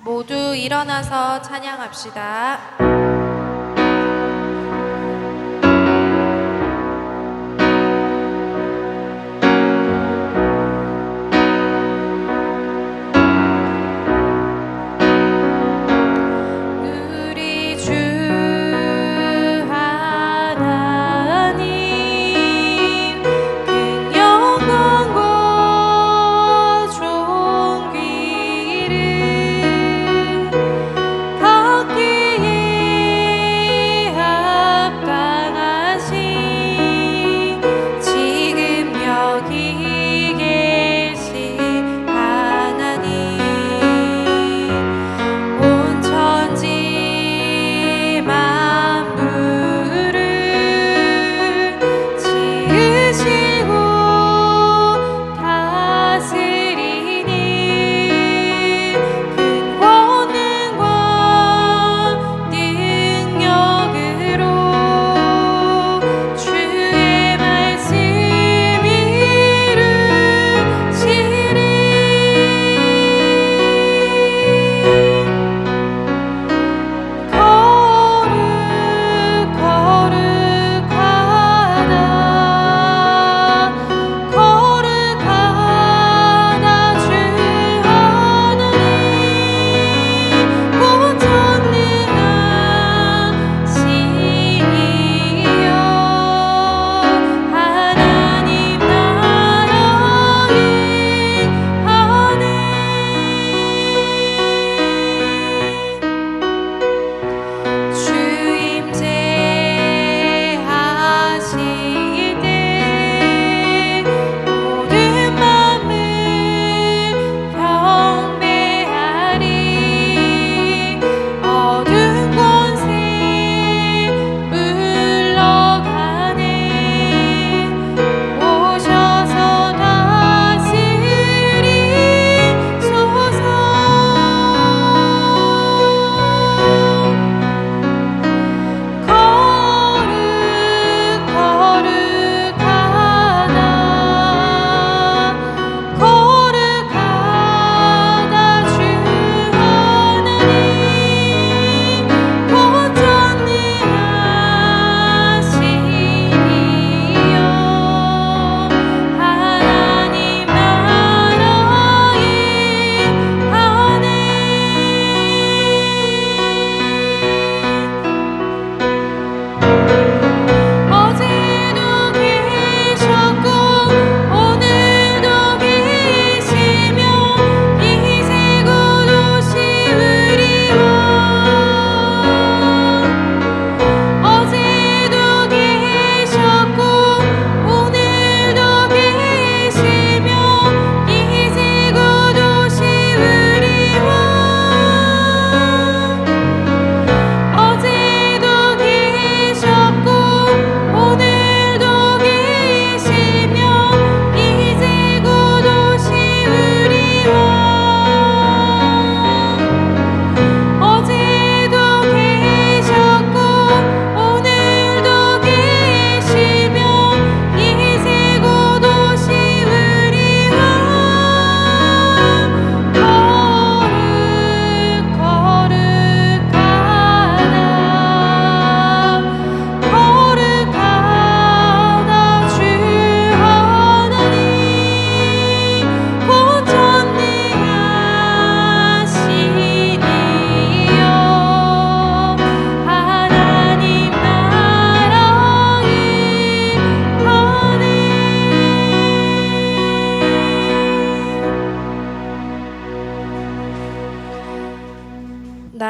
모두 일어나서 찬양합시다.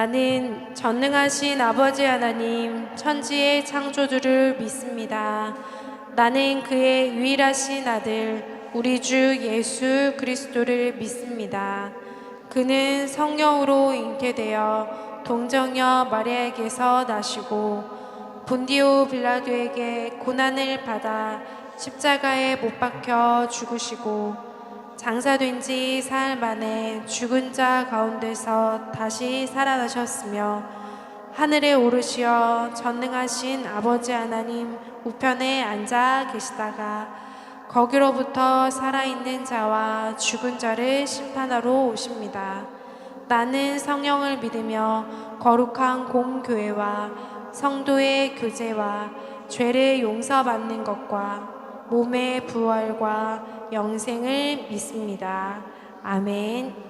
나는 전능하신 아버지 하나님, 천지의 창조주를 믿습니다. 나는 그의 유일하신 아들, 우리 주 예수 그리스도를 믿습니다. 그는 성령으로 잉태되어 동정녀 마리아에게서 나시고 본디오 빌라도에게 고난을 받아 십자가에 못 박혀 죽으시고 장사된 지 사흘 만에 죽은 자 가운데서 다시 살아나셨으며 하늘에 오르시어 전능하신 아버지 하나님 우편에 앉아 계시다가 거기로부터 살아있는 자와 죽은 자를 심판하러 오십니다. 나는 성령을 믿으며 거룩한 공교회와 성도의 교제와 죄를 용서받는 것과 몸의 부활과 영생을 믿습니다. 아멘.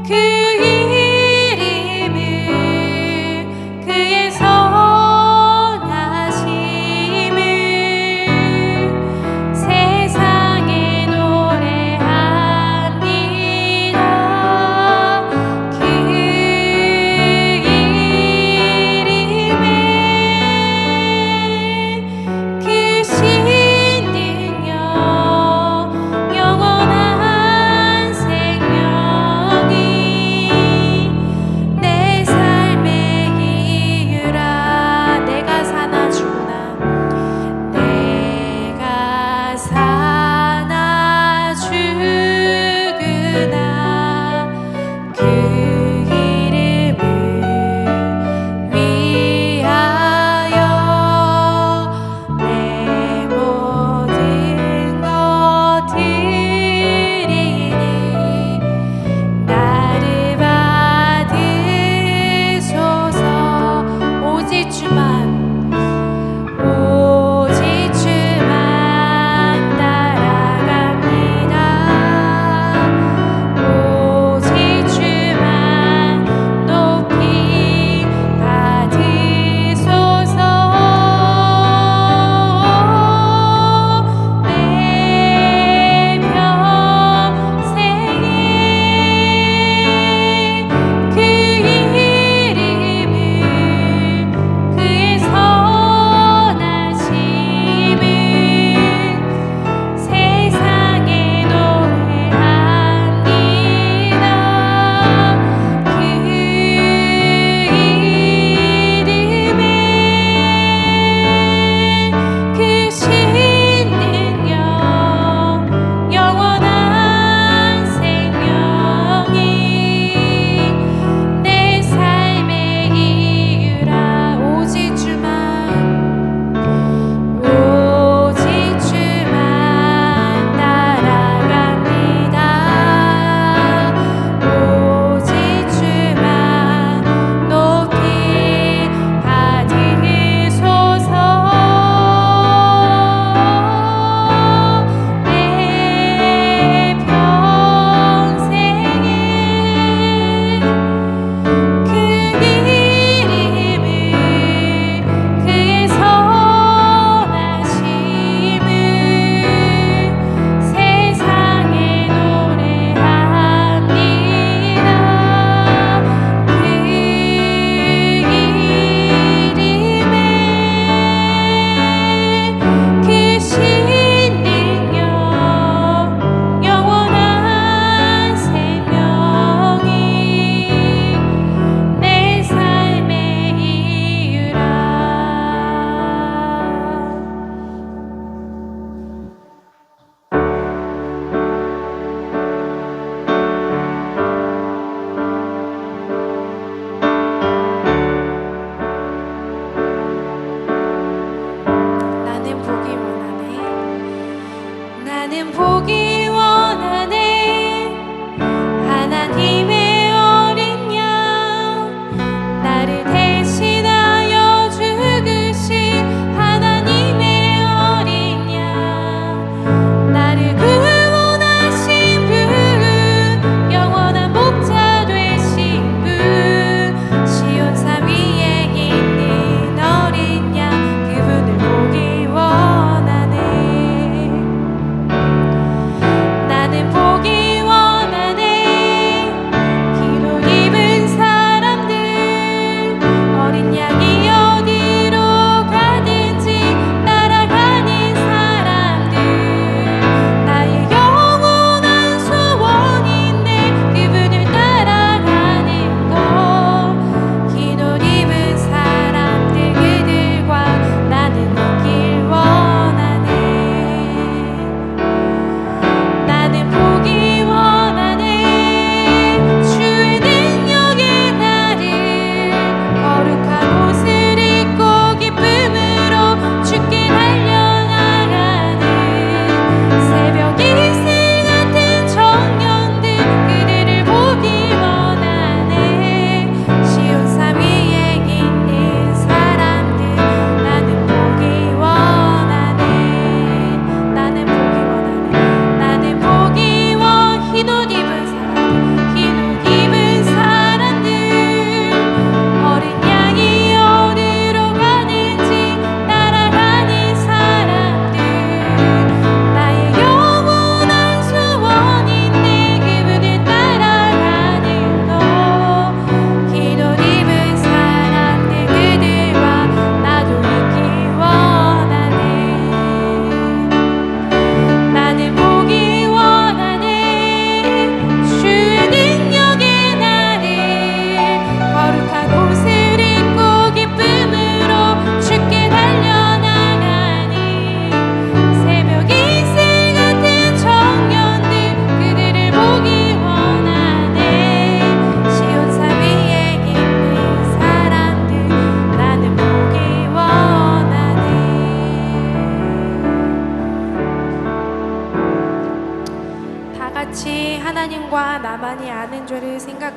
그 이름은 그의 선하심을 세상에 노래합니다. 그 이름에 그 신능력 영원한 생명이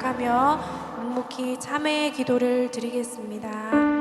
생각하며 묵묵히 참회의 기도를 드리겠습니다.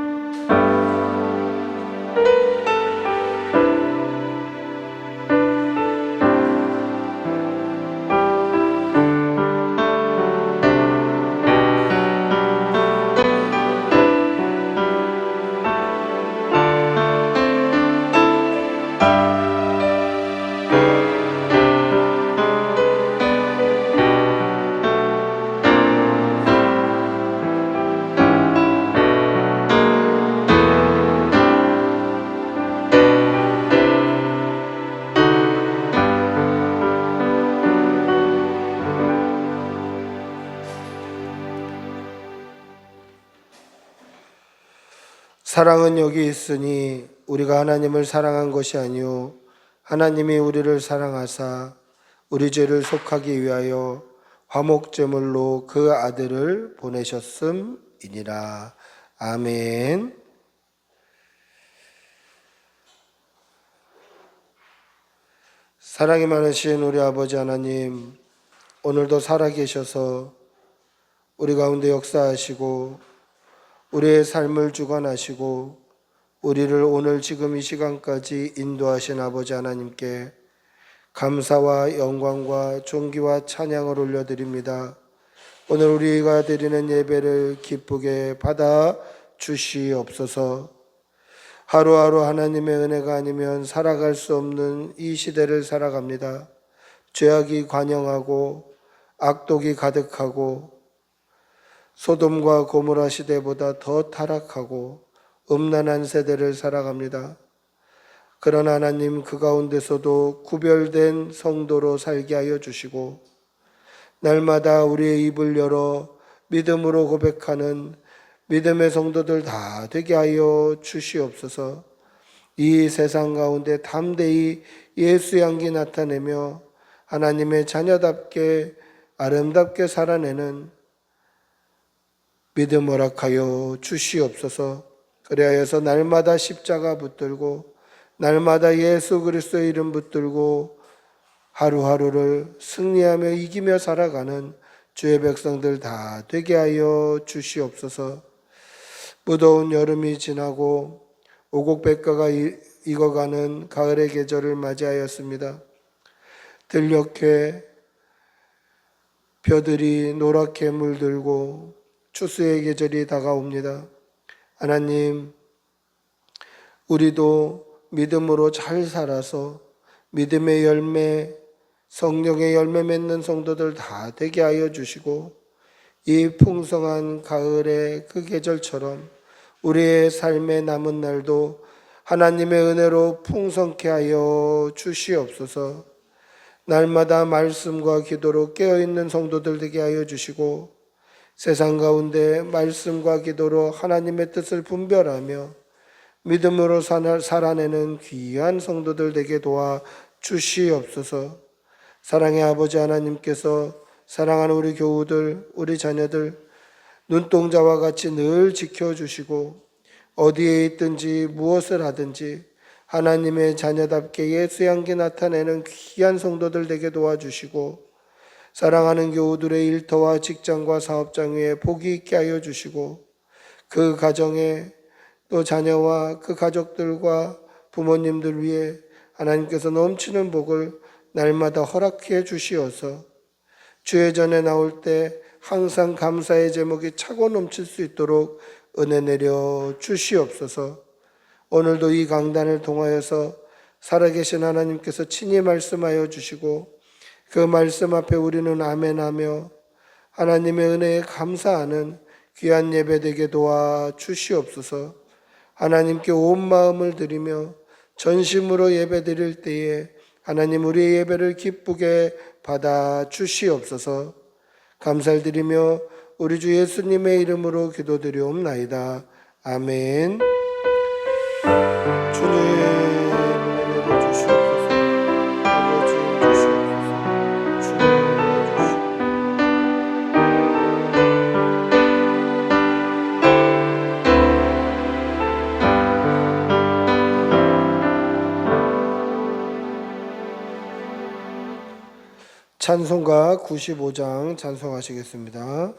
사랑은 여기 있으니 우리가 하나님을 사랑한 것이 아니요 하나님이 우리를 사랑하사 우리 죄를 속하기 위하여 화목제물로 그 아들을 보내셨음이니라. 아멘. 사랑이 많으신 우리 아버지 하나님, 오늘도 살아계셔서 우리 가운데 역사하시고 우리의 삶을 주관하시고 우리를 오늘 지금 이 시간까지 인도하신 아버지 하나님께 감사와 영광과 존귀와 찬양을 올려드립니다. 오늘 우리가 드리는 예배를 기쁘게 받아 주시옵소서. 하루하루 하나님의 은혜가 아니면 살아갈 수 없는 이 시대를 살아갑니다. 죄악이 관영하고 악독이 가득하고 소돔과 고모라 시대보다 더 타락하고 음란한 세대를 살아갑니다. 그러나 하나님, 그 가운데서도 구별된 성도로 살게 하여 주시고 날마다 우리의 입을 열어 믿음으로 고백하는 믿음의 성도들 다 되게 하여 주시옵소서. 이 세상 가운데 담대히 예수 향기 나타내며 하나님의 자녀답게 아름답게 살아내는 믿음 허락하여 주시옵소서. 그리하여서 날마다 십자가 붙들고 날마다 예수 그리스도의 이름 붙들고 하루하루를 승리하며 이기며 살아가는 주의 백성들 다 되게 하여 주시옵소서. 무더운 여름이 지나고 오곡백과가 익어가는 가을의 계절을 맞이하였습니다. 들녘에 벼들이 노랗게 물들고 추수의 계절이 다가옵니다. 하나님, 우리도 믿음으로 잘 살아서 믿음의 열매, 성령의 열매 맺는 성도들 다 되게 하여 주시고 이 풍성한 가을의 그 계절처럼 우리의 삶의 남은 날도 하나님의 은혜로 풍성케 하여 주시옵소서. 날마다 말씀과 기도로 깨어있는 성도들 되게 하여 주시고 세상 가운데 말씀과 기도로 하나님의 뜻을 분별하며 믿음으로 살아내는 귀한 성도들 되게 도와 주시옵소서. 사랑의 아버지 하나님께서 사랑하는 우리 교우들, 우리 자녀들 눈동자와 같이 늘 지켜주시고 어디에 있든지 무엇을 하든지 하나님의 자녀답게 예수 향기 나타내는 귀한 성도들 되게 도와주시고 사랑하는 교우들의 일터와 직장과 사업장 위에 복이 있게 하여 주시고 그 가정에 또 자녀와 그 가족들과 부모님들 위해 하나님께서 넘치는 복을 날마다 허락해 주시어서 주의 전에 나올 때 항상 감사의 제목이 차고 넘칠 수 있도록 은혜 내려 주시옵소서. 오늘도 이 강단을 통하여서 살아계신 하나님께서 친히 말씀하여 주시고 그 말씀 앞에 우리는 아멘하며 하나님의 은혜에 감사하는 귀한 예배 되게 도와 주시옵소서. 하나님께 온 마음을 드리며 전심으로 예배 드릴 때에 하나님 우리의 예배를 기쁘게 받아 주시옵소서. 감사를 드리며 우리 주 예수님의 이름으로 기도드리옵나이다. 아멘. 주님 은혜를 주시옵소서. 아버지 주시옵소서. 주님 찬송가 95장 찬송하시겠습니다.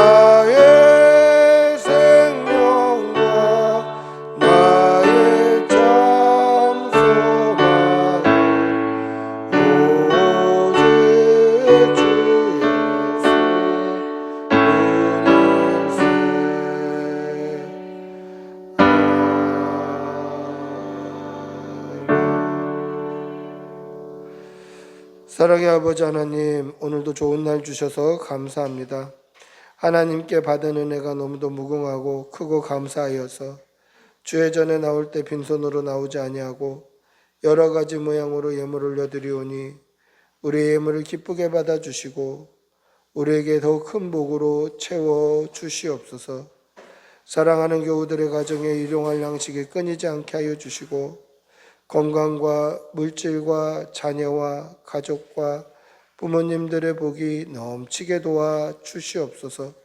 나의 생명과 나의 참 소망 오직 주 예수 사랑의 아버지 하나님, 오늘도 좋은 날 주셔서 감사합니다. 하나님께 받은 은혜가 너무도 무궁하고 크고 감사하여서 주의 전에 나올 때 빈손으로 나오지 아니하고 여러 가지 모양으로 예물을 올려드리오니 우리의 예물을 기쁘게 받아주시고 우리에게 더 큰 복으로 채워 주시옵소서. 사랑하는 교우들의 가정에 일용할 양식이 끊이지 않게 하여 주시고 건강과 물질과 자녀와 가족과 부모님들의 복이 넘치게 도와 주시옵소서.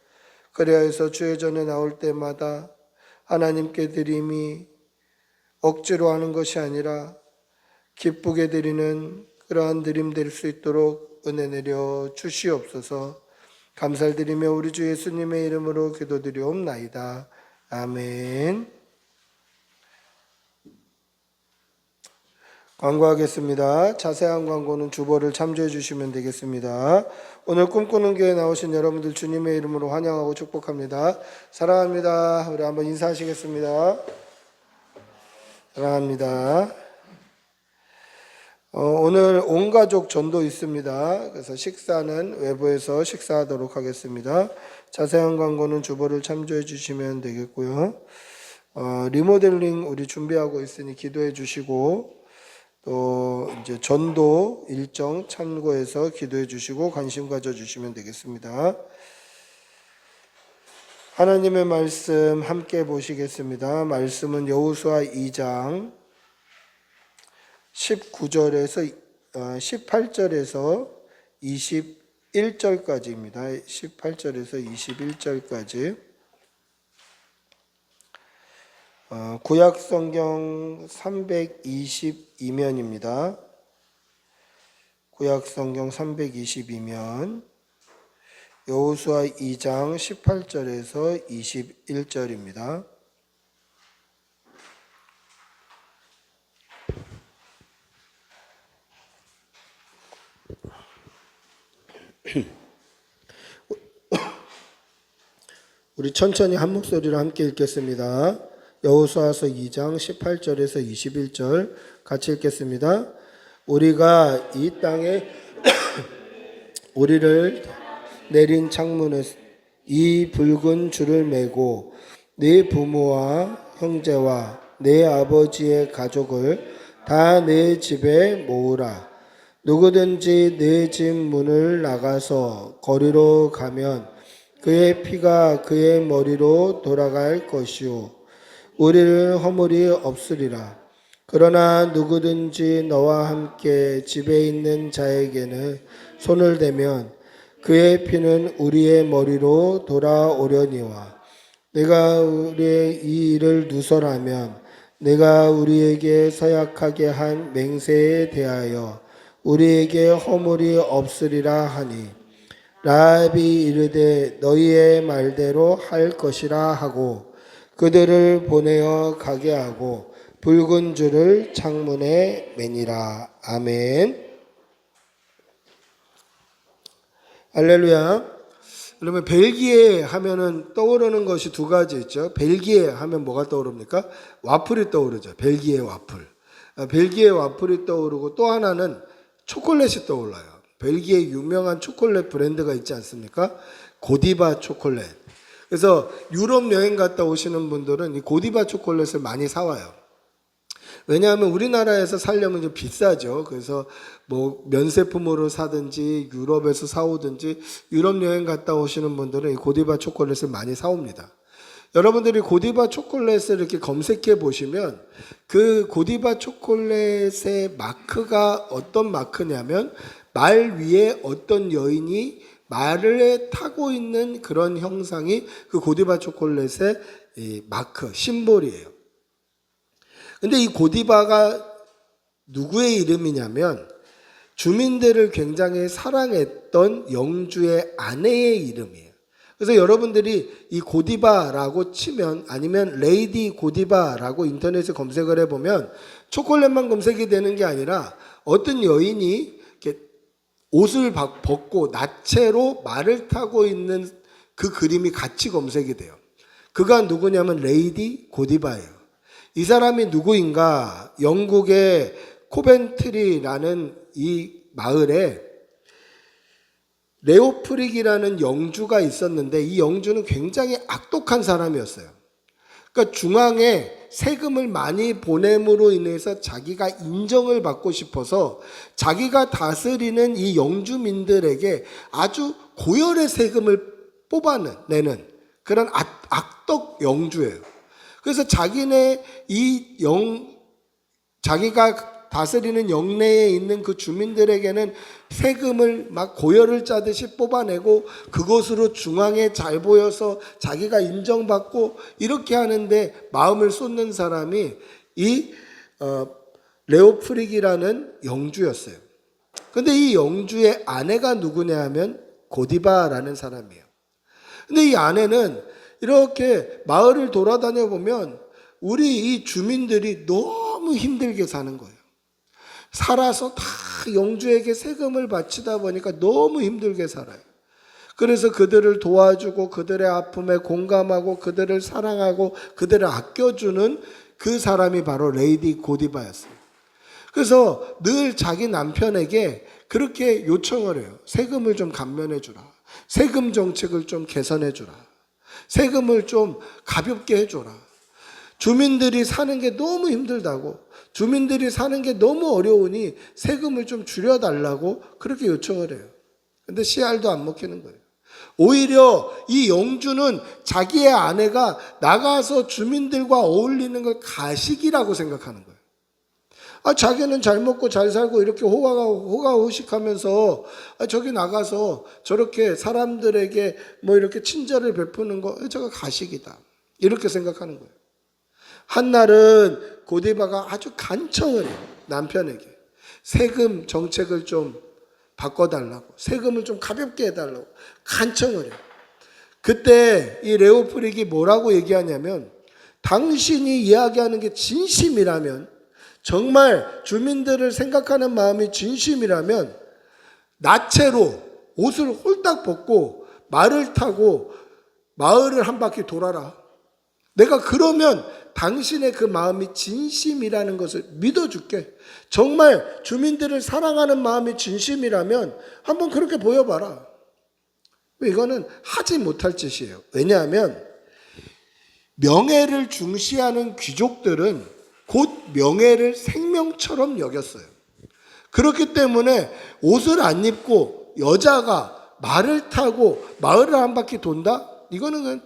그리하여서 주의 전에 나올 때마다 하나님께 드림이 억지로 하는 것이 아니라 기쁘게 드리는 그러한 드림 될 수 있도록 은혜 내려 주시옵소서. 감사를 드리며 우리 주 예수님의 이름으로 기도드리옵나이다. 아멘. 광고하겠습니다. 자세한 광고는 주보를 참조해 주시면 되겠습니다. 오늘 꿈꾸는 교회 나오신 여러분들 주님의 이름으로 환영하고 축복합니다. 사랑합니다. 우리 한번 인사하시겠습니다. 사랑합니다. 오늘 온 가족 전도 있습니다. 그래서 식사는 외부에서 식사하도록 하겠습니다. 자세한 광고는 주보를 참조해 주시면 되겠고요. 리모델링 우리 준비하고 있으니 기도해 주시고 또 이제 전도 일정 참고해서 기도해 주시고 관심 가져 주시면 되겠습니다. 하나님의 말씀 함께 보시겠습니다. 말씀은 여호수아 2장 19절에서 18절에서 21절까지입니다. 18절에서 21절까지. 구약 성경 322면입니다. 구약 성경 322면 여호수아 2장 18절에서 21절입니다. 우리 천천히 한 목소리로 함께 읽겠습니다. 여호수아서 2장 18절에서 21절 같이 읽겠습니다. 우리가 이 땅에 우리를 내린 창문에서 이 붉은 줄을 메고 네 부모와 형제와 네 아버지의 가족을 다 내 집에 모으라. 누구든지 내 집 문을 나가서 거리로 가면 그의 피가 그의 머리로 돌아갈 것이요 우리를 허물이 없으리라. 그러나 누구든지 너와 함께 집에 있는 자에게는 손을 대면 그의 피는 우리의 머리로 돌아오려니와 내가 우리의 이 일을 누설하면 내가 우리에게 서약하게 한 맹세에 대하여 우리에게 허물이 없으리라 하니 라합이 이르되 너희의 말대로 할 것이라 하고 그들을 보내어 가게 하고 붉은 줄을 창문에 매니라. 아멘. 할렐루야. 그러면 벨기에 하면은 떠오르는 것이 두 가지 있죠. 벨기에 하면 뭐가 떠오릅니까? 와플이 떠오르죠. 벨기에 와플. 벨기에 와플이 떠오르고 또 하나는 초콜릿이 떠올라요. 벨기에 유명한 초콜릿 브랜드가 있지 않습니까? 고디바 초콜릿. 그래서 유럽 여행 갔다 오시는 분들은 이 고디바 초콜릿을 많이 사와요. 왜냐하면 우리나라에서 살려면 좀 비싸죠. 그래서 뭐 면세품으로 사든지 유럽에서 사오든지 유럽 여행 갔다 오시는 분들은 이 고디바 초콜릿을 많이 사옵니다. 여러분들이 고디바 초콜릿을 이렇게 검색해 보시면 그 고디바 초콜릿의 마크가 어떤 마크냐면 말 위에 어떤 여인이 말을 타고 있는 그런 형상이 그 고디바 초콜릿의 이 마크, 심볼이에요. 근데 이 고디바가 누구의 이름이냐면 주민들을 굉장히 사랑했던 영주의 아내의 이름이에요. 그래서 여러분들이 이 고디바라고 치면, 아니면 레이디 고디바라고 인터넷에 검색을 해보면 초콜릿만 검색이 되는 게 아니라 어떤 여인이 이렇게 옷을 벗고 나체로 말을 타고 있는 그 그림이 같이 검색이 돼요. 그가 누구냐면 레이디 고디바예요. 이 사람이 누구인가? 영국의 코벤트리라는 이 마을에 레오프릭이라는 영주가 있었는데, 이 영주는 굉장히 악독한 사람이었어요. 그러니까 중앙에 세금을 많이 보냄으로 인해서 자기가 인정을 받고 싶어서 자기가 다스리는 이 영주민들에게 아주 고열의 세금을 뽑아내는 그런 악독 영주예요. 그래서 자기가 다스리는 영내에 있는 그 주민들에게는 세금을 막 고열을 짜듯이 뽑아내고 그것으로 중앙에 잘 보여서 자기가 인정받고 이렇게 하는데 마음을 쏟는 사람이 이 레오프릭이라는 영주였어요. 근데 이 영주의 아내가 누구냐 하면 고디바라는 사람이에요. 근데 이 아내는 이렇게 마을을 돌아다녀 보면 우리 이 주민들이 너무 힘들게 사는 거예요. 살아서 다 영주에게 세금을 바치다 보니까 너무 힘들게 살아요. 그래서 그들을 도와주고 그들의 아픔에 공감하고 그들을 사랑하고 그들을 아껴주는 그 사람이 바로 레이디 고디바였어요. 그래서 늘 자기 남편에게 그렇게 요청을 해요. 세금을 좀 감면해 주라. 세금 정책을 좀 개선해 주라. 세금을 좀 가볍게 해줘라. 주민들이 사는 게 너무 힘들다고, 주민들이 사는 게 너무 어려우니 세금을 좀 줄여달라고 그렇게 요청을 해요. 근데 씨알도 안 먹히는 거예요. 오히려 이 영주는 자기의 아내가 나가서 주민들과 어울리는 걸 가식이라고 생각하는 거예요. 자기는 잘 먹고 잘 살고 이렇게 호가호식하면서 저기 나가서 저렇게 사람들에게 뭐 이렇게 친절을 베푸는 거, 저거 가식이다. 이렇게 생각하는 거예요. 한날은 고디바가 아주 간청을 해요. 남편에게. 세금 정책을 좀 바꿔달라고, 세금을 좀 가볍게 해달라고 간청을 해요. 그때 이 레오프릭이 뭐라고 얘기하냐면, 당신이 이야기하는 게 진심이라면, 정말 주민들을 생각하는 마음이 진심이라면 나체로 옷을 홀딱 벗고 말을 타고 마을을 한 바퀴 돌아라. 내가 그러면 당신의 그 마음이 진심이라는 것을 믿어줄게. 정말 주민들을 사랑하는 마음이 진심이라면 한번 그렇게 보여봐라. 이거는 하지 못할 짓이에요. 왜냐하면 명예를 중시하는 귀족들은 곧 명예를 생명처럼 여겼어요. 그렇기 때문에 옷을 안 입고 여자가 말을 타고 마을을 한 바퀴 돈다? 이거는 그냥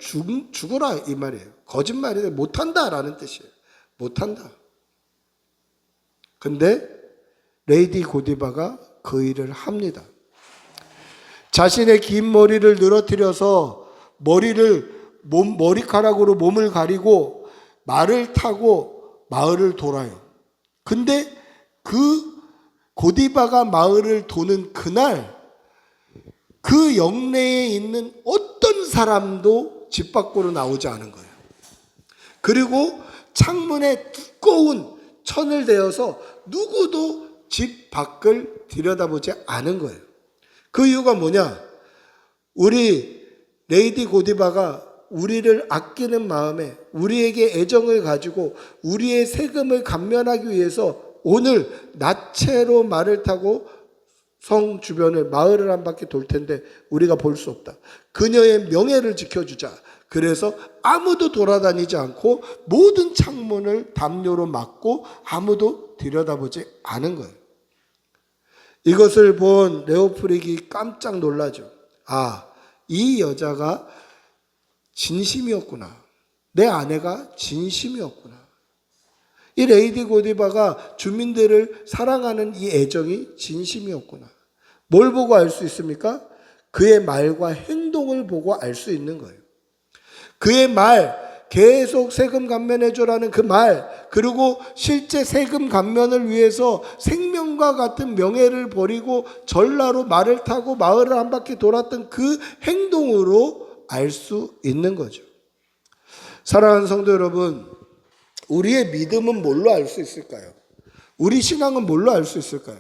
죽어라 이 말이에요. 거짓말이에요. 못한다라는 뜻이에요. 못한다. 근데 레이디 고디바가 그 일을 합니다. 자신의 긴 머리를 늘어뜨려서 머리카락으로 몸을 가리고 말을 타고 마을을 돌아요. 근데 그 고디바가 마을을 도는 그날 그 영내에 있는 어떤 사람도 집 밖으로 나오지 않은 거예요. 그리고 창문에 두꺼운 천을 대어서 누구도 집 밖을 들여다보지 않은 거예요. 그 이유가 뭐냐? 우리 레이디 고디바가 우리를 아끼는 마음에 우리에게 애정을 가지고 우리의 세금을 감면하기 위해서 오늘 나체로 말을 타고 성 주변을 마을을 한 바퀴 돌 텐데 우리가 볼 수 없다. 그녀의 명예를 지켜주자. 그래서 아무도 돌아다니지 않고 모든 창문을 담요로 막고 아무도 들여다보지 않은 거예요. 이것을 본 레오프릭이 깜짝 놀라죠. 이 여자가 진심이었구나. 내 아내가 진심이었구나. 이 레이디 고디바가 주민들을 사랑하는 이 애정이 진심이었구나. 뭘 보고 알 수 있습니까? 그의 말과 행동을 보고 알 수 있는 거예요. 그의 말, 계속 세금 감면해줘라는 그 말, 그리고 실제 세금 감면을 위해서 생명과 같은 명예를 버리고 전라로 말을 타고 마을을 한 바퀴 돌았던 그 행동으로 알 수 있는 거죠. 사랑하는 성도 여러분, 우리의 믿음은 뭘로 알 수 있을까요? 우리 신앙은 뭘로 알 수 있을까요?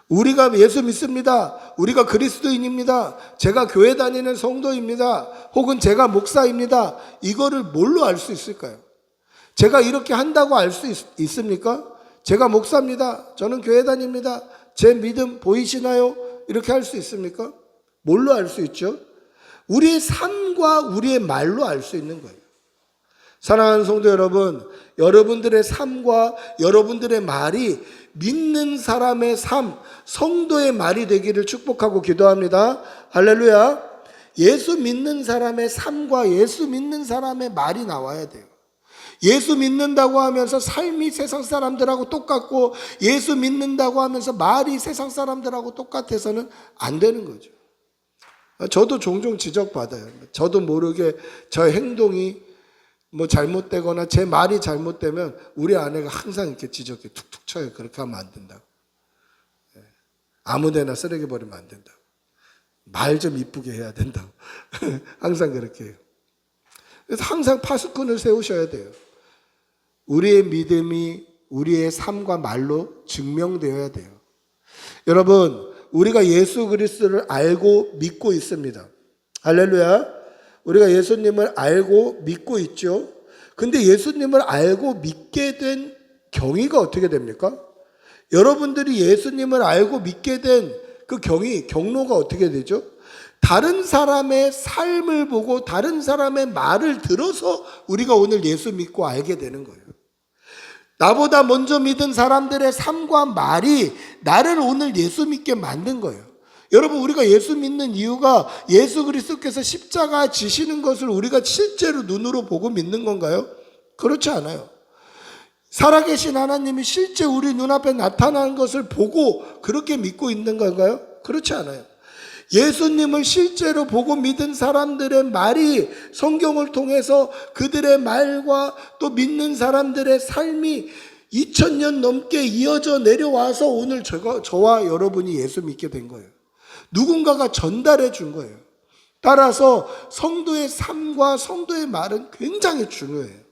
우리가 예수 믿습니다. 우리가 그리스도인입니다. 제가 교회 다니는 성도입니다. 혹은 제가 목사입니다. 이거를 뭘로 알 수 있을까요? 제가 이렇게 한다고 알 수 있습니까? 제가 목사입니다. 저는 교회 다닙니다. 제 믿음 보이시나요? 이렇게 할 수 있습니까? 뭘로 알 수 있죠? 우리의 삶과 우리의 말로 알 수 있는 거예요. 사랑하는 성도 여러분, 여러분들의 삶과 여러분들의 말이 믿는 사람의 삶, 성도의 말이 되기를 축복하고 기도합니다. 할렐루야. 예수 믿는 사람의 삶과 예수 믿는 사람의 말이 나와야 돼요. 예수 믿는다고 하면서 삶이 세상 사람들하고 똑같고 예수 믿는다고 하면서 말이 세상 사람들하고 똑같아서는 안 되는 거죠. 저도 종종 지적받아요. 저도 모르게 저 행동이 뭐 잘못되거나 제 말이 잘못되면 우리 아내가 항상 이렇게 지적해. 툭툭 쳐요. 그렇게 하면 안 된다고. 아무데나 쓰레기 버리면 안 된다고. 말 좀 이쁘게 해야 된다고. 항상 그렇게 해요. 그래서 항상 파수꾼을 세우셔야 돼요. 우리의 믿음이 우리의 삶과 말로 증명되어야 돼요. 여러분, 우리가 예수 그리스도를 알고 믿고 있습니다. 할렐루야. 우리가 예수님을 알고 믿고 있죠. 근데 예수님을 알고 믿게 된 경위가 어떻게 됩니까? 여러분들이 예수님을 알고 믿게 된 그 경로가 어떻게 되죠? 다른 사람의 삶을 보고 다른 사람의 말을 들어서 우리가 오늘 예수 믿고 알게 되는 거예요. 나보다 먼저 믿은 사람들의 삶과 말이 나를 오늘 예수 믿게 만든 거예요. 여러분, 우리가 예수 믿는 이유가 예수 그리스도께서 십자가 지시는 것을 우리가 실제로 눈으로 보고 믿는 건가요? 그렇지 않아요. 살아계신 하나님이 실제 우리 눈앞에 나타나는 것을 보고 그렇게 믿고 있는 건가요? 그렇지 않아요. 예수님을 실제로 보고 믿은 사람들의 말이 성경을 통해서 그들의 말과 또 믿는 사람들의 삶이 2000년 넘게 이어져 내려와서 오늘 저와 여러분이 예수 믿게 된 거예요. 누군가가 전달해 준 거예요. 따라서 성도의 삶과 성도의 말은 굉장히 중요해요.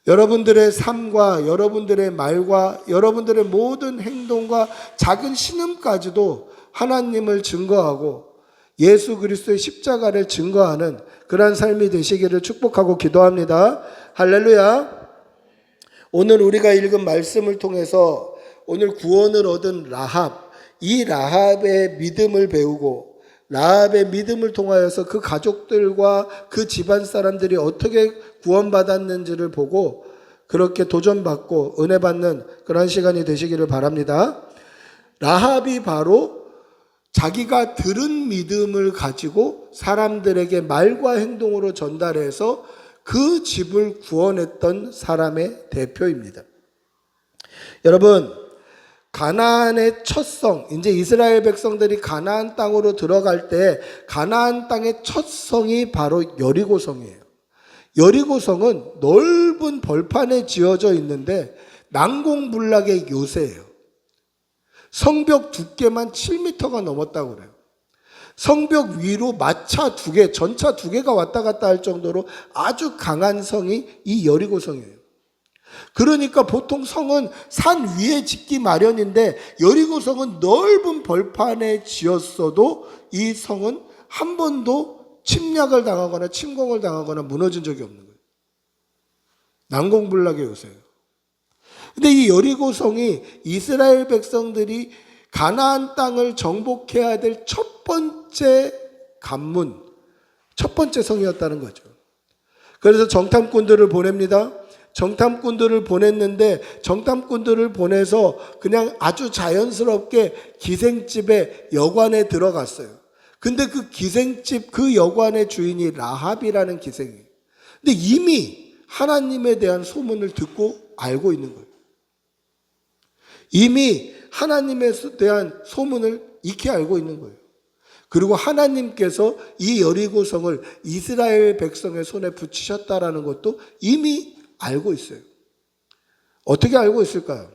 여러분들의 삶과 여러분들의 말과 여러분들의 모든 행동과 작은 신음까지도 하나님을 증거하고 예수 그리스도의 십자가를 증거하는 그러한 삶이 되시기를 축복하고 기도합니다. 할렐루야. 오늘 우리가 읽은 말씀을 통해서 오늘 구원을 얻은 라합, 이 라합의 믿음을 배우고 라합의 믿음을 통하여서 그 가족들과 그 집안 사람들이 어떻게 구원받았는지를 보고 그렇게 도전받고 은혜 받는 그런 시간이 되시기를 바랍니다. 라합이 바로 자기가 들은 믿음을 가지고 사람들에게 말과 행동으로 전달해서 그 집을 구원했던 사람의 대표입니다. 여러분, 가나안의 첫 성, 이제 이스라엘 백성들이 가나안 땅으로 들어갈 때 가나안 땅의 첫 성이 바로 여리고성이에요. 여리고성은 넓은 벌판에 지어져 있는데 난공불락의 요새예요. 성벽 두께만 7m가 넘었다고 그래요. 성벽 위로 마차 2개, 전차 2개가 왔다 갔다 할 정도로 아주 강한 성이 이 여리고성이에요. 그러니까 보통 성은 산 위에 짓기 마련인데 여리고성은 넓은 벌판에 지었어도 이 성은 한 번도 침략을 당하거나 침공을 당하거나 무너진 적이 없는 거예요. 난공불락의 요새예요. 근데 이 여리고성이 이스라엘 백성들이 가나안 땅을 정복해야 될 첫 번째 관문, 첫 번째 성이었다는 거죠. 그래서 정탐꾼들을 보냅니다. 정탐꾼들을 보냈는데 정탐꾼들을 보내서 그냥 아주 자연스럽게 기생집에 여관에 들어갔어요. 근데 그 기생집 그 여관의 주인이 라합이라는 기생이에요. 근데 이미 하나님에 대한 소문을 듣고 알고 있는 거예요. 이미 하나님에 대한 소문을 익히 알고 있는 거예요. 그리고 하나님께서 이 여리고성을 이스라엘 백성의 손에 붙이셨다라는 것도 이미 알고 있어요. 어떻게 알고 있을까요?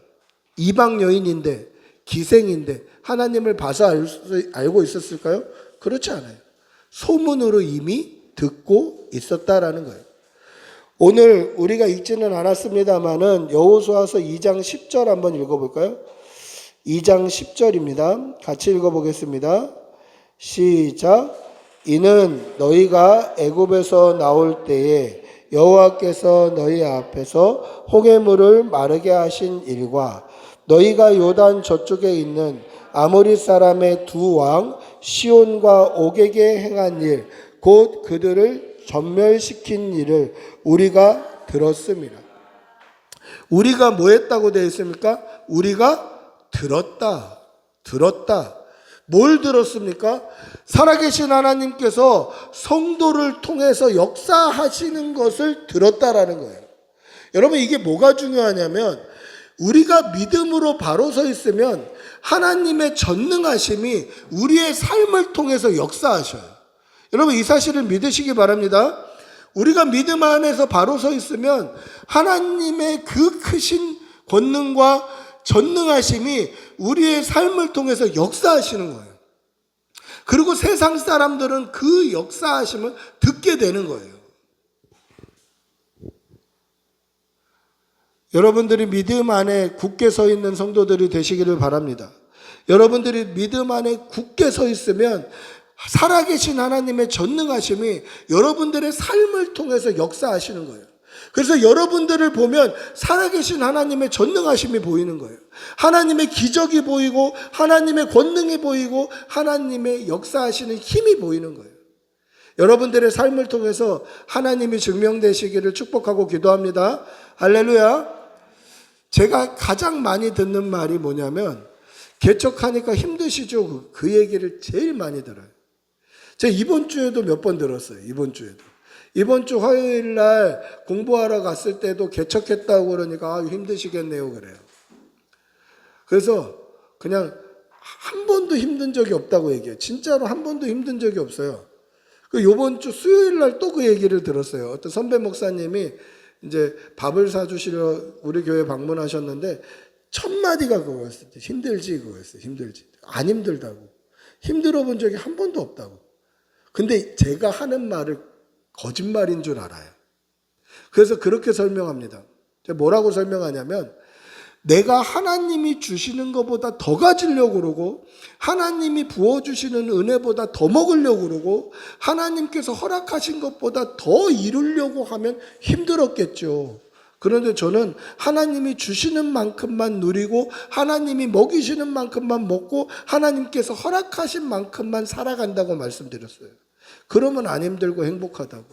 이방 여인인데 기생인데 하나님을 봐서 알고 있었을까요? 그렇지 않아요. 소문으로 이미 듣고 있었다라는 거예요. 오늘 우리가 읽지는 않았습니다만은 여호수아서 2장 10절 한번 읽어볼까요? 2장 10절입니다. 같이 읽어보겠습니다. 시작. 이는 너희가 애굽에서 나올 때에 여호와께서 너희 앞에서 홍해물을 마르게 하신 일과 너희가 요단 저쪽에 있는 아모리 사람의 두 왕 시온과 옥에게 행한 일, 곧 그들을 전멸시킨 일을 우리가 들었습니다. 우리가 뭐 했다고 되어 있습니까? 우리가 들었다. 뭘 들었습니까? 살아계신 하나님께서 성도를 통해서 역사하시는 것을 들었다라는 거예요. 여러분, 이게 뭐가 중요하냐면 우리가 믿음으로 바로 서 있으면 하나님의 전능하심이 우리의 삶을 통해서 역사하셔요. 여러분, 이 사실을 믿으시기 바랍니다. 우리가 믿음 안에서 바로 서 있으면 하나님의 그 크신 권능과 전능하심이 우리의 삶을 통해서 역사하시는 거예요. 그리고 세상 사람들은 그 역사하심을 듣게 되는 거예요. 여러분들이 믿음 안에 굳게 서 있는 성도들이 되시기를 바랍니다. 여러분들이 믿음 안에 굳게 서 있으면 살아계신 하나님의 전능하심이 여러분들의 삶을 통해서 역사하시는 거예요. 그래서 여러분들을 보면 살아계신 하나님의 전능하심이 보이는 거예요. 하나님의 기적이 보이고 하나님의 권능이 보이고 하나님의 역사하시는 힘이 보이는 거예요. 여러분들의 삶을 통해서 하나님이 증명되시기를 축복하고 기도합니다. 할렐루야. 제가 가장 많이 듣는 말이 뭐냐면 개척하니까 힘드시죠? 그 얘기를 제일 많이 들어요. 제가 이번 주에도 몇 번 들었어요. 이번 주 화요일 날 공부하러 갔을 때도 개척했다고 그러니까 힘드시겠네요 그래요. 그래서 그냥 한 번도 힘든 적이 없다고 얘기해요. 진짜로 한 번도 힘든 적이 없어요. 이번 주 수요일 날 또 그 얘기를 들었어요. 어떤 선배 목사님이 이제 밥을 사주시러 우리 교회 방문하셨는데 첫 마디가 그거였어요. 힘들지 그거였어요. 힘들지. 안 힘들다고. 힘들어 본 적이 한 번도 없다고. 근데 제가 하는 말을 거짓말인 줄 알아요. 그래서 그렇게 설명합니다. 제가 뭐라고 설명하냐면 내가 하나님이 주시는 것보다 더 가지려고 그러고 하나님이 부어주시는 은혜보다 더 먹으려고 그러고 하나님께서 허락하신 것보다 더 이루려고 하면 힘들었겠죠. 그런데 저는 하나님이 주시는 만큼만 누리고 하나님이 먹이시는 만큼만 먹고 하나님께서 허락하신 만큼만 살아간다고 말씀드렸어요. 그러면 안 힘들고 행복하다고.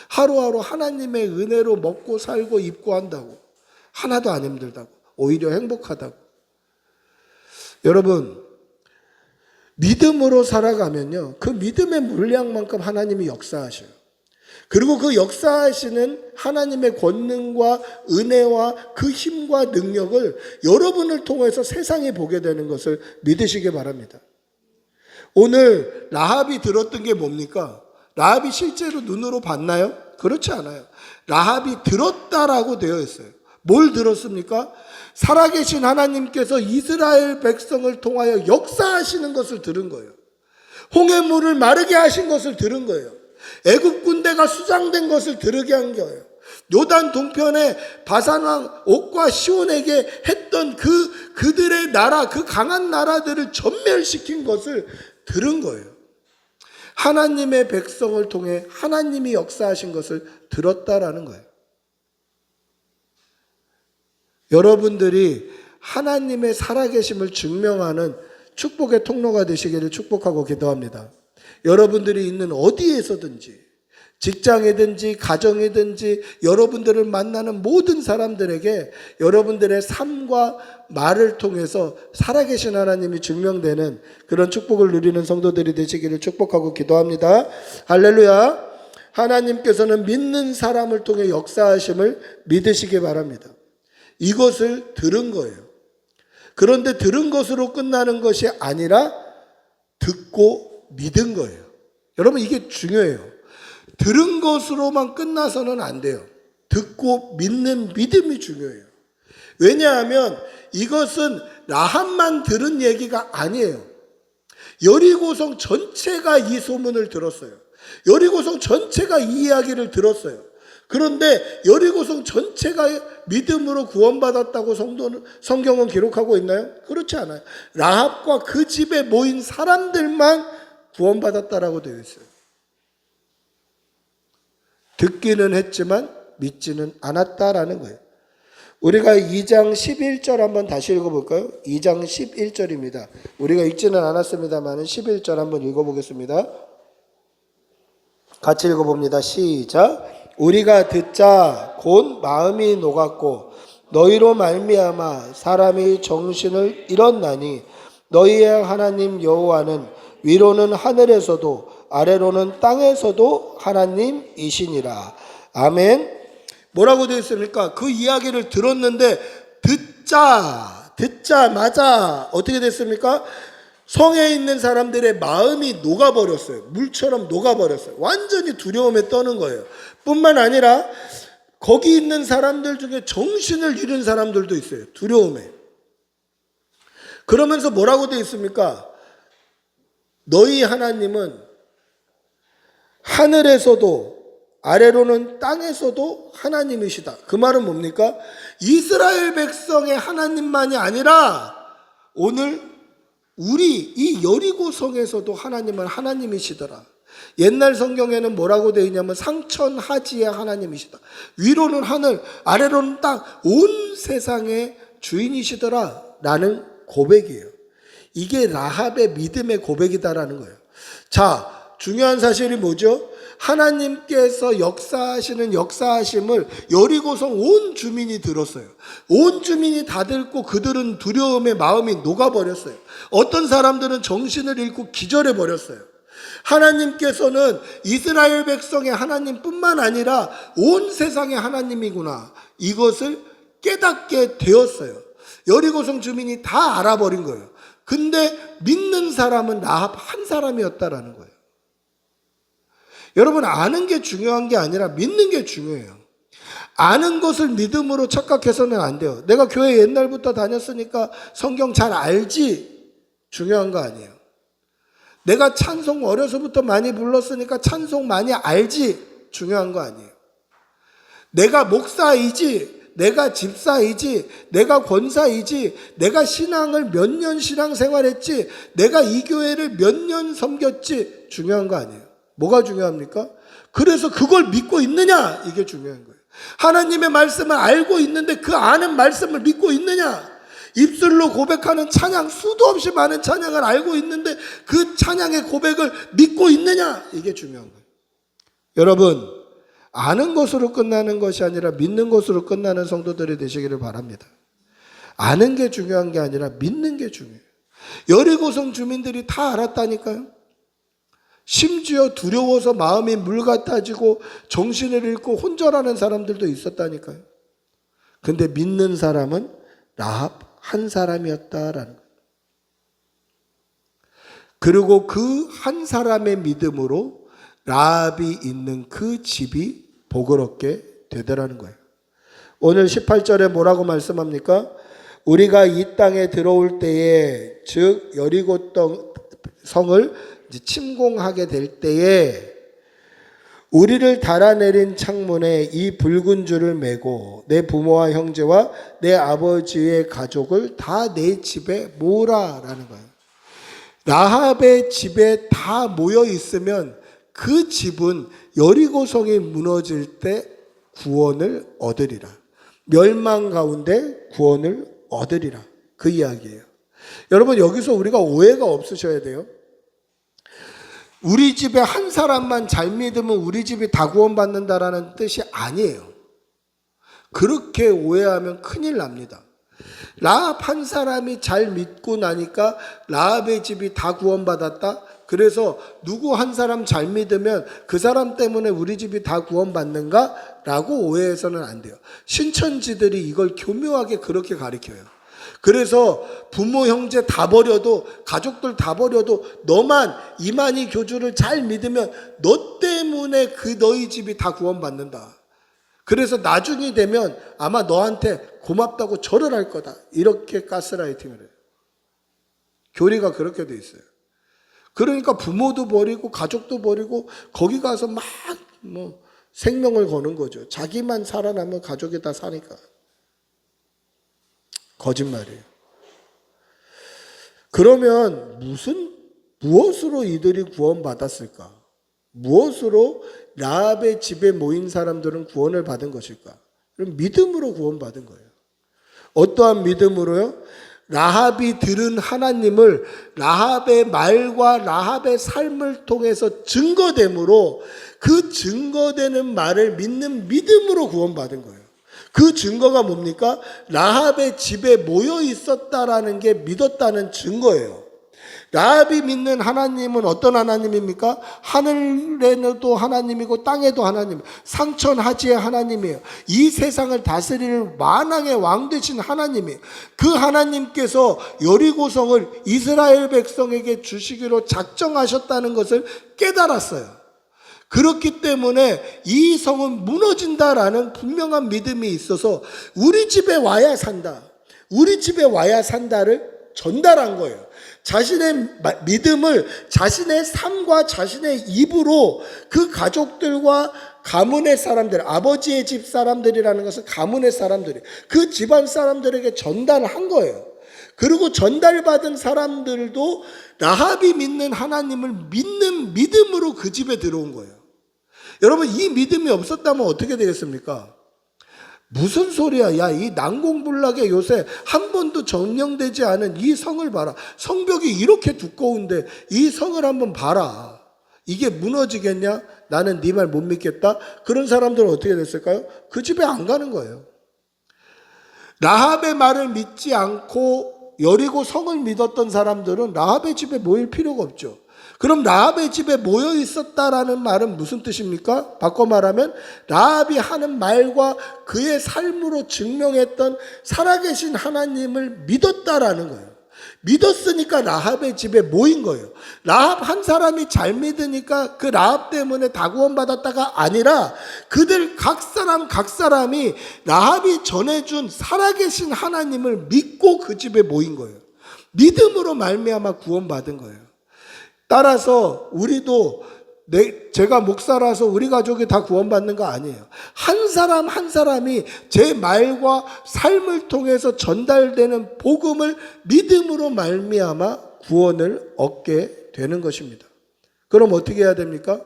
하루하루 하나님의 은혜로 먹고 살고 입고 한다고. 하나도 안 힘들다고. 오히려 행복하다고. 여러분, 믿음으로 살아가면요, 그 믿음의 물량만큼 하나님이 역사하셔요. 그리고 그 역사하시는 하나님의 권능과 은혜와 그 힘과 능력을 여러분을 통해서 세상에 보게 되는 것을 믿으시기 바랍니다. 오늘 라합이 들었던 게 뭡니까? 라합이 실제로 눈으로 봤나요? 그렇지 않아요. 라합이 들었다라고 되어 있어요. 뭘 들었습니까? 살아계신 하나님께서 이스라엘 백성을 통하여 역사하시는 것을 들은 거예요. 홍해물을 마르게 하신 것을 들은 거예요. 애굽 군대가 수장된 것을 들으게 한 거예요. 요단 동편에 바산왕 옥과 시온에게 했던 그들의 나라, 그 강한 나라들을 전멸시킨 것을 들은 거예요. 하나님의 백성을 통해 하나님이 역사하신 것을 들었다라는 거예요. 여러분들이 하나님의 살아계심을 증명하는 축복의 통로가 되시기를 축복하고 기도합니다. 여러분들이 있는 어디에서든지 직장이든지 가정이든지 여러분들을 만나는 모든 사람들에게 여러분들의 삶과 말을 통해서 살아계신 하나님이 증명되는 그런 축복을 누리는 성도들이 되시기를 축복하고 기도합니다. 할렐루야. 하나님께서는 믿는 사람을 통해 역사하심을 믿으시기 바랍니다. 이것을 들은 거예요. 그런데 들은 것으로 끝나는 것이 아니라 듣고 믿은 거예요. 여러분, 이게 중요해요. 들은 것으로만 끝나서는 안 돼요. 듣고 믿는 믿음이 중요해요. 왜냐하면 이것은 라합만 들은 얘기가 아니에요. 여리고성 전체가 이 소문을 들었어요. 여리고성 전체가 이 이야기를 들었어요. 그런데 여리고성 전체가 믿음으로 구원받았다고 성경은 기록하고 있나요? 그렇지 않아요. 라합과 그 집에 모인 사람들만 구원받았다라고 되어 있어요. 듣기는 했지만 믿지는 않았다라는 거예요. 우리가 2장 11절 한번 다시 읽어볼까요? 2장 11절입니다. 우리가 읽지는 않았습니다만 11절 한번 읽어보겠습니다. 같이 읽어봅니다. 시작. 우리가 듣자 곧 마음이 녹았고 너희로 말미암아 사람이 정신을 잃었나니 너희의 하나님 여호와는 위로는 하늘에서도 아래로는 땅에서도 하나님이시니라. 아멘. 뭐라고 되어 있습니까? 그 이야기를 들었는데 듣자마자 어떻게 됐습니까? 성에 있는 사람들의 마음이 녹아버렸어요. 물처럼 녹아버렸어요. 완전히 두려움에 떠는 거예요. 뿐만 아니라 거기 있는 사람들 중에 정신을 잃은 사람들도 있어요. 두려움에. 그러면서 뭐라고 되어 있습니까? 너희 하나님은 하늘에서도 아래로는 땅에서도 하나님이시다. 그 말은 뭡니까? 이스라엘 백성의 하나님만이 아니라 오늘 우리 이 여리고성에서도 하나님은 하나님이시더라. 옛날 성경에는 뭐라고 되어 있냐면 상천하지의 하나님이시다. 위로는 하늘, 아래로는 땅, 온 세상의 주인이시더라 라는 고백이에요. 이게 라합의 믿음의 고백이다라는 거예요. 자, 중요한 사실이 뭐죠? 하나님께서 역사하시는 역사하심을 여리고성 온 주민이 들었어요. 온 주민이 다 듣고 그들은 두려움에 마음이 녹아버렸어요. 어떤 사람들은 정신을 잃고 기절해버렸어요. 하나님께서는 이스라엘 백성의 하나님뿐만 아니라 온 세상의 하나님이구나. 이것을 깨닫게 되었어요. 여리고성 주민이 다 알아버린 거예요. 근데 믿는 사람은 라합 한 사람이었다라는 거예요. 여러분, 아는 게 중요한 게 아니라 믿는 게 중요해요. 아는 것을 믿음으로 착각해서는 안 돼요. 내가 교회 옛날부터 다녔으니까 성경 잘 알지 중요한 거 아니에요. 내가 찬송 어려서부터 많이 불렀으니까 찬송 많이 알지 중요한 거 아니에요. 내가 목사이지, 내가 집사이지, 내가 권사이지, 내가 신앙을 몇 년 신앙생활했지, 내가 이 교회를 몇 년 섬겼지 중요한 거 아니에요. 뭐가 중요합니까? 그래서 그걸 믿고 있느냐, 이게 중요한 거예요. 하나님의 말씀을 알고 있는데 그 아는 말씀을 믿고 있느냐. 입술로 고백하는 찬양, 수도 없이 많은 찬양을 알고 있는데 그 찬양의 고백을 믿고 있느냐, 이게 중요한 거예요. 여러분, 아는 것으로 끝나는 것이 아니라 믿는 것으로 끝나는 성도들이 되시기를 바랍니다. 아는 게 중요한 게 아니라 믿는 게 중요해요. 여리고성 주민들이 다 알았다니까요. 심지어 두려워서 마음이 물 같아지고 정신을 잃고 혼절하는 사람들도 있었다니까요. 근데 믿는 사람은 라합 한 사람이었다라는 거예요. 그리고 그 한 사람의 믿음으로 라합이 있는 그 집이 복을 얻게 되더라는 거예요. 오늘 18절에 뭐라고 말씀합니까? 우리가 이 땅에 들어올 때에, 즉 여리고 성을 침공하게 될 때에 우리를 달아내린 창문에 이 붉은 줄을 메고 내 부모와 형제와 내 아버지의 가족을 다 내 집에 모으라라는 거예요. 라합의 집에 다 모여 있으면 그 집은 여리고성이 무너질 때 구원을 얻으리라. 멸망 가운데 구원을 얻으리라. 그 이야기예요. 여러분, 여기서 우리가 오해가 없으셔야 돼요. 우리 집에 한 사람만 잘 믿으면 우리 집이 다 구원받는다라는 뜻이 아니에요. 그렇게 오해하면 큰일 납니다. 라합 한 사람이 잘 믿고 나니까 라합의 집이 다 구원받았다? 그래서 누구 한 사람 잘 믿으면 그 사람 때문에 우리 집이 다 구원받는가? 라고 오해해서는 안 돼요. 신천지들이 이걸 교묘하게 그렇게 가르쳐요. 그래서 부모 형제 다 버려도, 가족들 다 버려도 너만 이만희 교주를 잘 믿으면 너 때문에 그 너희 집이 다 구원받는다. 그래서 나중이 되면 아마 너한테 고맙다고 절을 할 거다. 이렇게 가스라이팅을 해요. 교리가 그렇게 돼 있어요. 그러니까 부모도 버리고 가족도 버리고 거기 가서 막 생명을 거는 거죠. 자기만 살아나면 가족이 다 사니까. 거짓말이에요. 그러면 무엇으로 이들이 구원받았을까? 무엇으로 라합의 집에 모인 사람들은 구원을 받은 것일까? 그럼 믿음으로 구원받은 거예요. 어떠한 믿음으로요? 라합이 들은 하나님을 라합의 말과 라합의 삶을 통해서 증거됨으로 그 증거되는 말을 믿는 믿음으로 구원받은 거예요. 그 증거가 뭡니까? 라합의 집에 모여 있었다라는 게 믿었다는 증거예요. 라합이 믿는 하나님은 어떤 하나님입니까? 하늘에도 하나님이고 땅에도 하나님, 상천하지의 하나님이에요. 이 세상을 다스리는 만왕의 왕 되신 하나님이에요. 그 하나님께서 여리고성을 이스라엘 백성에게 주시기로 작정하셨다는 것을 깨달았어요. 그렇기 때문에 이 성은 무너진다라는 분명한 믿음이 있어서 우리 집에 와야 산다, 우리 집에 와야 산다를 전달한 거예요. 자신의 믿음을 자신의 삶과 자신의 입으로 그 가족들과 가문의 사람들, 아버지의 집 사람들이라는 것은 가문의 사람들이 그 집안 사람들에게 전달한 거예요. 그리고 전달받은 사람들도 라합이 믿는 하나님을 믿는 믿음으로 그 집에 들어온 거예요. 여러분, 이 믿음이 없었다면 어떻게 되겠습니까? 무슨 소리야? 야, 이 난공불락에 요새 한 번도 점령되지 않은 이 성을 봐라. 성벽이 이렇게 두꺼운데 이 성을 한번 봐라. 이게 무너지겠냐? 나는 네 말 못 믿겠다. 그런 사람들은 어떻게 됐을까요? 그 집에 안 가는 거예요. 라합의 말을 믿지 않고 여리고 성을 믿었던 사람들은 라합의 집에 모일 필요가 없죠. 그럼 라합의 집에 모여 있었다라는 말은 무슨 뜻입니까? 바꿔 말하면 라합이 하는 말과 그의 삶으로 증명했던 살아계신 하나님을 믿었다라는 거예요. 믿었으니까 라합의 집에 모인 거예요. 라합 한 사람이 잘 믿으니까 그 라합 때문에 다 구원받았다가 아니라 그들 각 사람이 라합이 전해준 살아계신 하나님을 믿고 그 집에 모인 거예요. 믿음으로 말미암아 구원받은 거예요. 따라서 우리도 제가 목사라서 우리 가족이 다 구원받는 거 아니에요. 한 사람 한 사람이 제 말과 삶을 통해서 전달되는 복음을 믿음으로 말미암아 구원을 얻게 되는 것입니다. 그럼 어떻게 해야 됩니까?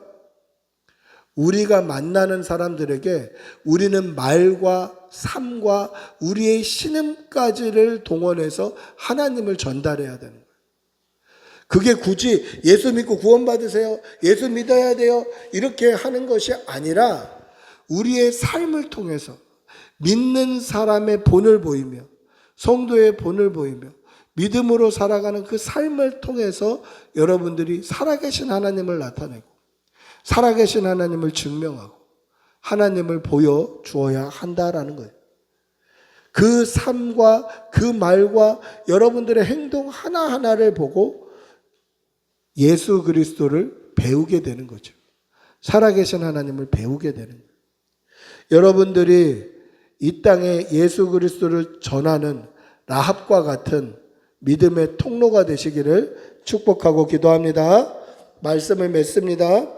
우리가 만나는 사람들에게 우리는 말과 삶과 우리의 신음까지를 동원해서 하나님을 전달해야 되는 거예요. 그게 굳이 예수 믿고 구원받으세요, 예수 믿어야 돼요, 이렇게 하는 것이 아니라 우리의 삶을 통해서 믿는 사람의 본을 보이며 성도의 본을 보이며 믿음으로 살아가는 그 삶을 통해서 여러분들이 살아계신 하나님을 나타내고 살아계신 하나님을 증명하고 하나님을 보여주어야 한다라는 거예요. 그 삶과 그 말과 여러분들의 행동 하나하나를 보고 예수 그리스도를 배우게 되는 거죠. 살아계신 하나님을 배우게 되는 거예요. 여러분들이 이 땅에 예수 그리스도를 전하는 라합과 같은 믿음의 통로가 되시기를 축복하고 기도합니다. 말씀을 맺습니다.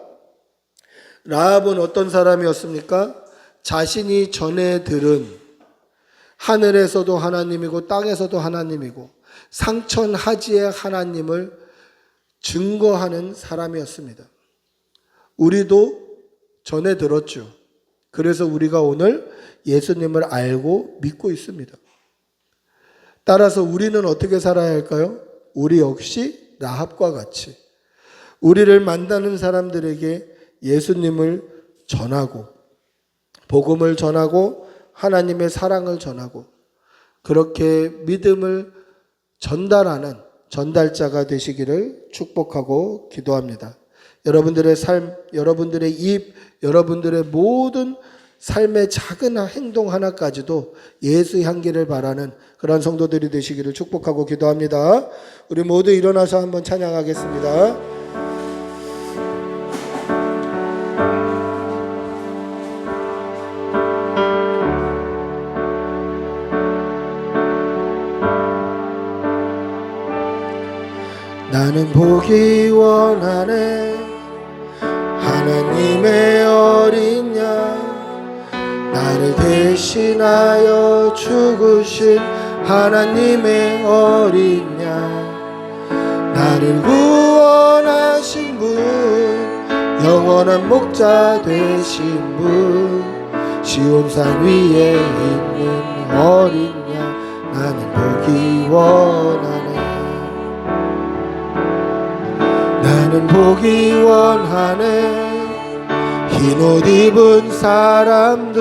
라합은 어떤 사람이었습니까? 자신이 전에 들은 하늘에서도 하나님이고 땅에서도 하나님이고 상천하지의 하나님을 증거하는 사람이었습니다. 우리도 전에 들었죠. 그래서 우리가 오늘 예수님을 알고 믿고 있습니다. 따라서 우리는 어떻게 살아야 할까요? 우리 역시 라합과 같이 우리를 만나는 사람들에게 예수님을 전하고 복음을 전하고 하나님의 사랑을 전하고 그렇게 믿음을 전달하는 전달자가 되시기를 축복하고 기도합니다. 여러분들의 삶, 여러분들의 입, 여러분들의 모든 삶의 작은 행동 하나까지도 예수 향기를 바라는 그런 성도들이 되시기를 축복하고 기도합니다. 우리 모두 일어나서 한번 찬양하겠습니다. 나는 보기 원하네. 하나님의 어린 양, 나를 대신하여 죽으신 하나님의 어린 양, 나를 구원하신 분, 영원한 목자 되신 분, 시온산 위에 있는 어린 양, 나는 보기 원하네. 나는 보기 원하네. 흰 옷 입은 사람들,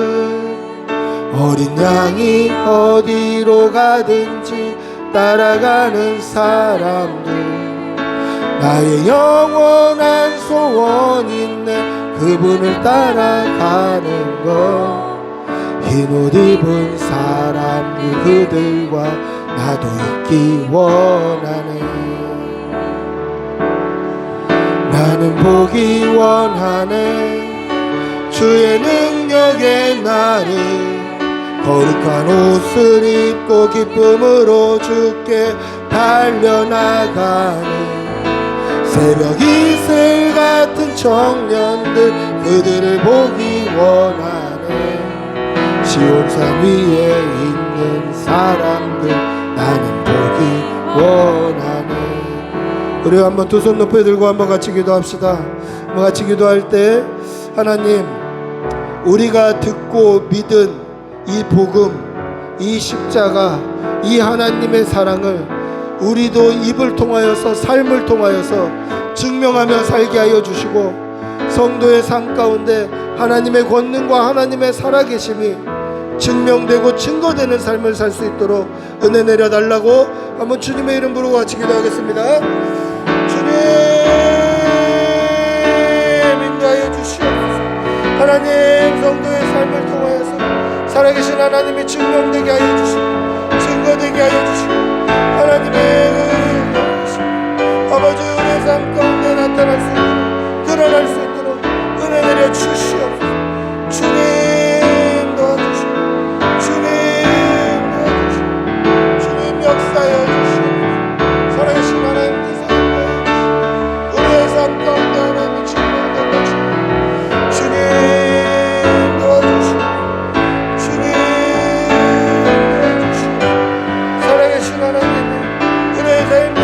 어린 양이 어디로 가든지 따라가는 사람들, 나의 영원한 소원인데 그분을 따라가는 것. 흰 옷 입은 사람들, 그들과 나도 있기 원하네. 나는 보기 원하네. 주의 능력의 나를, 거룩한 옷을 입고 기쁨으로 주께 달려나가는 새벽 이슬 같은 청년들, 그들을 보기 원하네. 시온산 위에 있는 사람들, 나는 보기 원하네. 우리 한번 두 손 높이 들고 한번 같이 기도합시다. 한번 같이 기도할 때, 하나님, 우리가 듣고 믿은 이 복음, 이 십자가, 이 하나님의 사랑을 우리도 입을 통하여서, 삶을 통하여서 증명하며 살게 하여 주시고, 성도의 삶 가운데 하나님의 권능과 하나님의 살아계심이 증명되고 증거되는 삶을 살 수 있도록 은혜 내려달라고 한번 주님의 이름 부르고 같이 기도하겠습니다. 주님, 인도하여 주시옵소서. 하나님, 성도의 삶을 통하여서 살아계신 하나님이 증명되게 하여 주시고 증거되게 하여 주시고, 하나님의 아버지 은혜 삶 가운데 나타날 수 있도록, 드러날 수 있도록 은혜 내려 주시옵소서. 주님 도와주시고, 주님 도와주시고, 주님 역사여 주시옵소서. 살아계신 하나님, 우리의 삶 가운데 하나님이 증명되어 주시고, 주님 도와주시고, 주님 도와주시고, 살아계신 하나님이 은혜의 삶에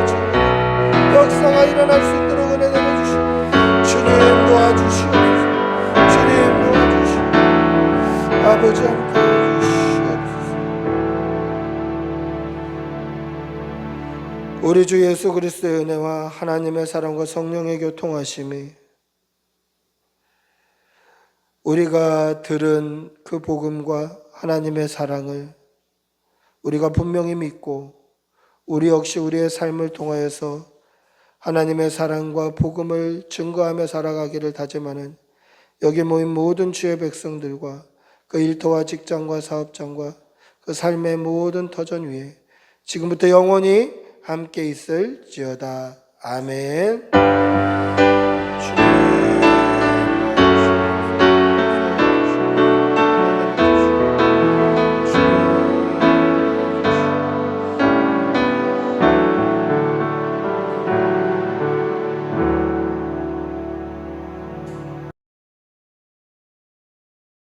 증명되어 주시고 역사가 일어날 수 있도록 은혜 내려주시고, 주님 도와주시옵소서. 주님 도와주시고, 아버지 함께 해주시옵소서. 우리 주 예수 그리스도의 은혜와 하나님의 사랑과 성령의 교통하심이, 우리가 들은 그 복음과 하나님의 사랑을 우리가 분명히 믿고 우리 역시 우리의 삶을 통하여서 하나님의 사랑과 복음을 증거하며 살아가기를 다짐하는 여기 모인 모든 주의 백성들과 그 일터와 직장과 사업장과 그 삶의 모든 터전 위에 지금부터 영원히 함께 있을지어다. 아멘.